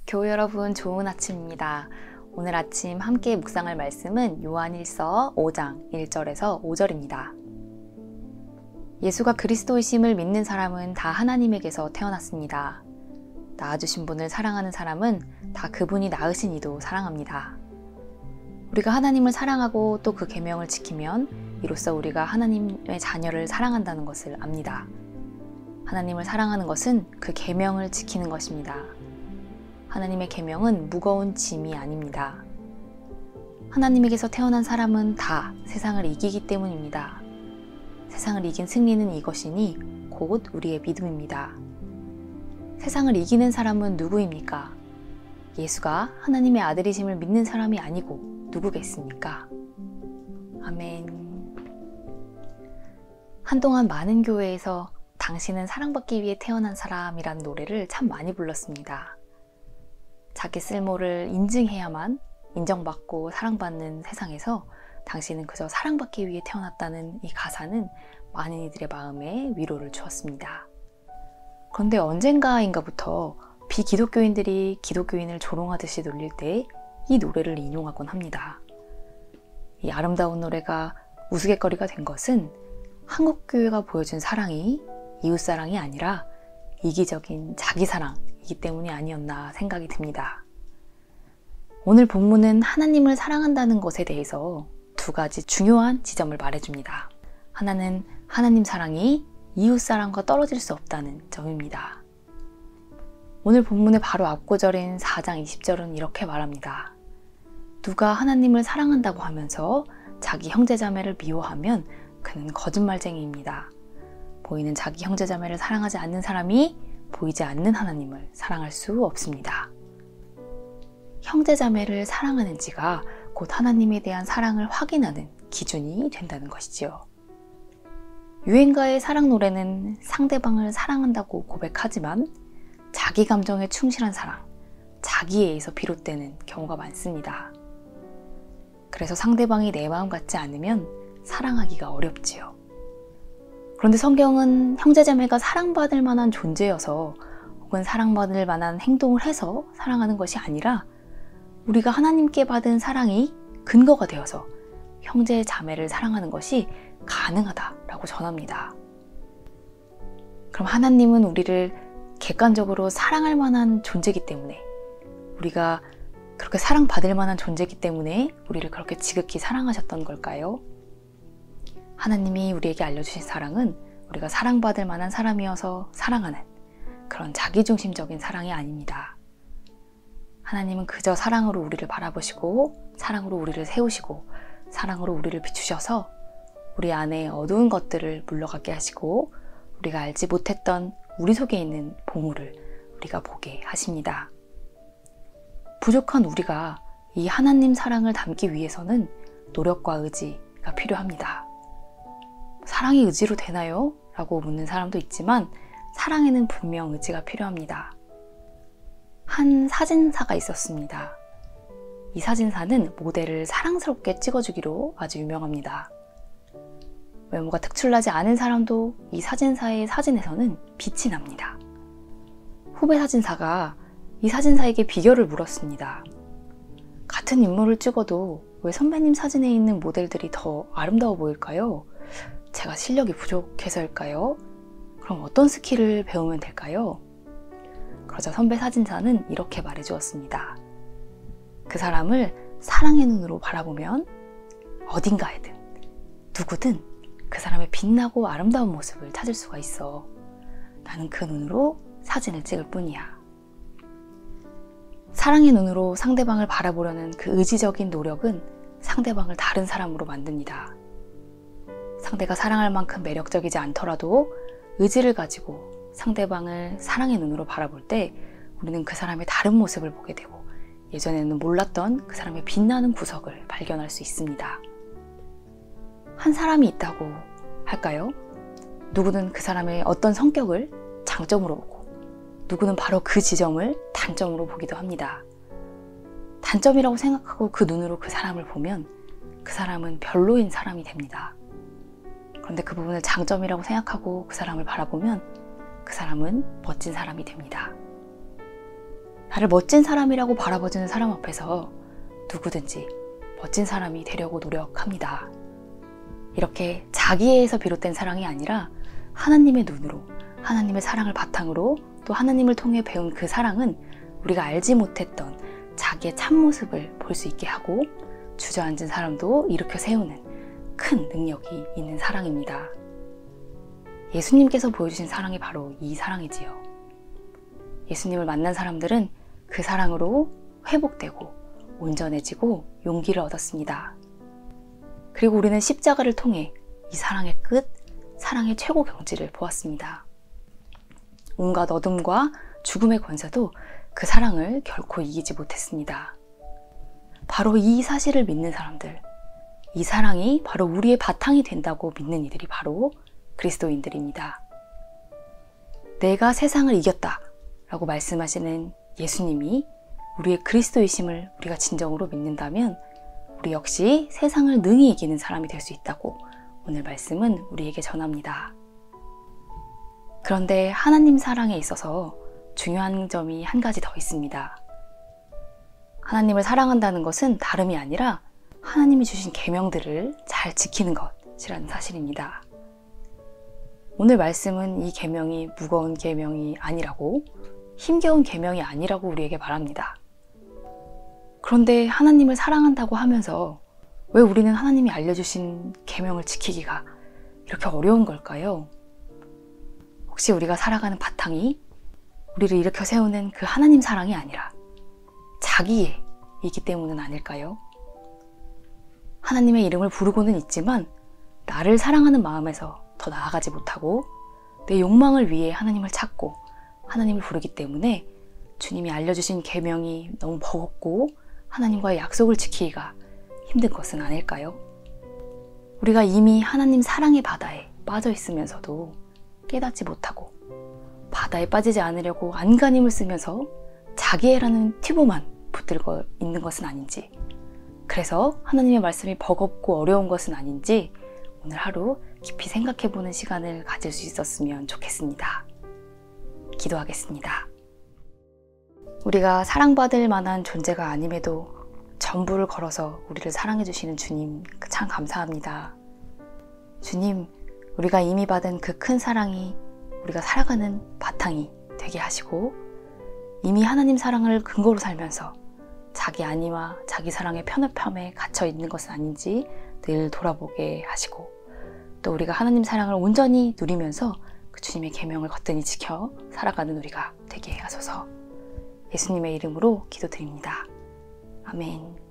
교회 여러분, 좋은 아침입니다. 오늘 아침 함께 묵상할 말씀은 요한일서 5장 1절에서 5절입니다. 예수가 그리스도이심을 믿는 사람은 다 하나님에게서 태어났습니다. 낳아주신 분을 사랑하는 사람은 다 그분이 낳으신 이도 사랑합니다. 우리가 하나님을 사랑하고 또 그 계명을 지키면 이로써 우리가 하나님의 자녀를 사랑한다는 것을 압니다. 하나님을 사랑하는 것은 그 계명을 지키는 것입니다. 하나님의 계명은 무거운 짐이 아닙니다. 하나님에게서 태어난 사람은 다 세상을 이기기 때문입니다. 세상을 이긴 승리는 이것이니 곧 우리의 믿음입니다. 세상을 이기는 사람은 누구입니까? 예수가 하나님의 아들이심을 믿는 사람이 아니고 누구겠습니까? 아멘. 한동안 많은 교회에서 당신은 사랑받기 위해 태어난 사람이라는 노래를 참 많이 불렀습니다. 자기 쓸모를 인증해야만 인정받고 사랑받는 세상에서 당신은 그저 사랑받기 위해 태어났다는 이 가사는 많은 이들의 마음에 위로를 주었습니다. 그런데 언젠가인가부터 비기독교인들이 기독교인을 조롱하듯이 놀릴 때 이 노래를 인용하곤 합니다. 이 아름다운 노래가 우스갯거리가 된 것은 한국교회가 보여준 사랑이 이웃사랑이 아니라 이기적인 자기사랑이기 때문이 아니었나 생각이 듭니다. 오늘 본문은 하나님을 사랑한다는 것에 대해서 두 가지 중요한 지점을 말해줍니다. 하나는 하나님 사랑이 이웃사랑과 떨어질 수 없다는 점입니다. 오늘 본문의 바로 앞구절인 4장 20절은 이렇게 말합니다. 누가 하나님을 사랑한다고 하면서 자기 형제자매를 미워하면 그는 거짓말쟁이입니다. 보이는 자기 형제자매를 사랑하지 않는 사람이 보이지 않는 하나님을 사랑할 수 없습니다. 형제자매를 사랑하는지가 곧 하나님에 대한 사랑을 확인하는 기준이 된다는 것이지요. 유행가의 사랑 노래는 상대방을 사랑한다고 고백하지만 자기 감정에 충실한 사랑, 자기애에서 비롯되는 경우가 많습니다. 그래서 상대방이 내 마음 같지 않으면 사랑하기가 어렵지요. 그런데 성경은 형제자매가 사랑받을 만한 존재여서 혹은 사랑받을 만한 행동을 해서 사랑하는 것이 아니라 우리가 하나님께 받은 사랑이 근거가 되어서 형제자매를 사랑하는 것이 가능하다라고 전합니다. 그럼 하나님은 우리를 객관적으로 사랑할 만한 존재이기 때문에 우리가 그렇게 사랑받을 만한 존재이기 때문에 우리를 그렇게 지극히 사랑하셨던 걸까요? 하나님이 우리에게 알려주신 사랑은 우리가 사랑받을 만한 사람이어서 사랑하는 그런 자기중심적인 사랑이 아닙니다. 하나님은 그저 사랑으로 우리를 바라보시고 사랑으로 우리를 세우시고 사랑으로 우리를 비추셔서 우리 안에 어두운 것들을 물러가게 하시고 우리가 알지 못했던 우리 속에 있는 보물을 우리가 보게 하십니다. 부족한 우리가 이 하나님 사랑을 담기 위해서는 노력과 의지가 필요합니다. 사랑이 의지로 되나요? 라고 묻는 사람도 있지만 사랑에는 분명 의지가 필요합니다. 한 사진사가 있었습니다. 이 사진사는 모델을 사랑스럽게 찍어주기로 아주 유명합니다. 외모가 특출나지 않은 사람도 이 사진사의 사진에서는 빛이 납니다. 후배 사진사가 이 사진사에게 비결을 물었습니다. 같은 인물을 찍어도 왜 선배님 사진에 있는 모델들이 더 아름다워 보일까요? 제가 실력이 부족해서일까요? 그럼 어떤 스킬을 배우면 될까요? 그러자 선배 사진사는 이렇게 말해주었습니다. 그 사람을 사랑의 눈으로 바라보면 어딘가에든 누구든 그 사람의 빛나고 아름다운 모습을 찾을 수가 있어. 나는 그 눈으로 사진을 찍을 뿐이야. 사랑의 눈으로 상대방을 바라보려는 그 의지적인 노력은 상대방을 다른 사람으로 만듭니다. 상대가 사랑할 만큼 매력적이지 않더라도 의지를 가지고 상대방을 사랑의 눈으로 바라볼 때 우리는 그 사람의 다른 모습을 보게 되고 예전에는 몰랐던 그 사람의 빛나는 구석을 발견할 수 있습니다. 한 사람이 있다고 할까요? 누구는 그 사람의 어떤 성격을 장점으로 보고 누구는 바로 그 지점을 단점으로 보기도 합니다. 단점이라고 생각하고 그 눈으로 그 사람을 보면 그 사람은 별로인 사람이 됩니다. 그런데 그 부분을 장점이라고 생각하고 그 사람을 바라보면 그 사람은 멋진 사람이 됩니다. 나를 멋진 사람이라고 바라봐주는 사람 앞에서 누구든지 멋진 사람이 되려고 노력합니다. 이렇게 자기애에서 비롯된 사랑이 아니라 하나님의 눈으로, 하나님의 사랑을 바탕으로 또 하나님을 통해 배운 그 사랑은 우리가 알지 못했던 자기의 참모습을 볼 수 있게 하고 주저앉은 사람도 일으켜 세우는 큰 능력이 있는 사랑입니다. 예수님께서 보여주신 사랑이 바로 이 사랑이지요. 예수님을 만난 사람들은 그 사랑으로 회복되고 온전해지고 용기를 얻었습니다. 그리고 우리는 십자가를 통해 이 사랑의 끝, 사랑의 최고 경지를 보았습니다. 온갖 어둠과 죽음의 권세도 그 사랑을 결코 이기지 못했습니다. 바로 이 사실을 믿는 사람들, 이 사랑이 바로 우리의 바탕이 된다고 믿는 이들이 바로 그리스도인들입니다. 내가 세상을 이겼다 라고 말씀하시는 예수님이 우리의 그리스도이심을 우리가 진정으로 믿는다면 우리 역시 세상을 능히 이기는 사람이 될 수 있다고 오늘 말씀은 우리에게 전합니다. 그런데 하나님 사랑에 있어서 중요한 점이 한 가지 더 있습니다. 하나님을 사랑한다는 것은 다름이 아니라 하나님이 주신 계명들을 잘 지키는 것이라는 사실입니다. 오늘 말씀은 이 계명이 무거운 계명이 아니라고, 힘겨운 계명이 아니라고 우리에게 말합니다. 그런데 하나님을 사랑한다고 하면서 왜 우리는 하나님이 알려주신 계명을 지키기가 이렇게 어려운 걸까요? 혹시 우리가 살아가는 바탕이 우리를 일으켜 세우는 그 하나님 사랑이 아니라 자기애이기 때문은 아닐까요? 하나님의 이름을 부르고는 있지만 나를 사랑하는 마음에서 더 나아가지 못하고 내 욕망을 위해 하나님을 찾고 하나님을 부르기 때문에 주님이 알려주신 계명이 너무 버겁고 하나님과의 약속을 지키기가 힘든 것은 아닐까요? 우리가 이미 하나님 사랑의 바다에 빠져 있으면서도 깨닫지 못하고 바다에 빠지지 않으려고 안간힘을 쓰면서 자기애라는 튜브만 붙들고 있는 것은 아닌지, 그래서 하나님의 말씀이 버겁고 어려운 것은 아닌지 오늘 하루 깊이 생각해보는 시간을 가질 수 있었으면 좋겠습니다. 기도하겠습니다. 우리가 사랑받을 만한 존재가 아님에도 전부를 걸어서 우리를 사랑해주시는 주님 참 감사합니다. 주님, 우리가 이미 받은 그 큰 사랑이 우리가 살아가는 바탕이 되게 하시고 이미 하나님 사랑을 근거로 살면서 자기 안위와 자기 사랑의 편협함에 갇혀 있는 것은 아닌지 늘 돌아보게 하시고 또 우리가 하나님 사랑을 온전히 누리면서 그 주님의 계명을 거뜬히 지켜 살아가는 우리가 되게 하소서. 예수님의 이름으로 기도드립니다. 아멘.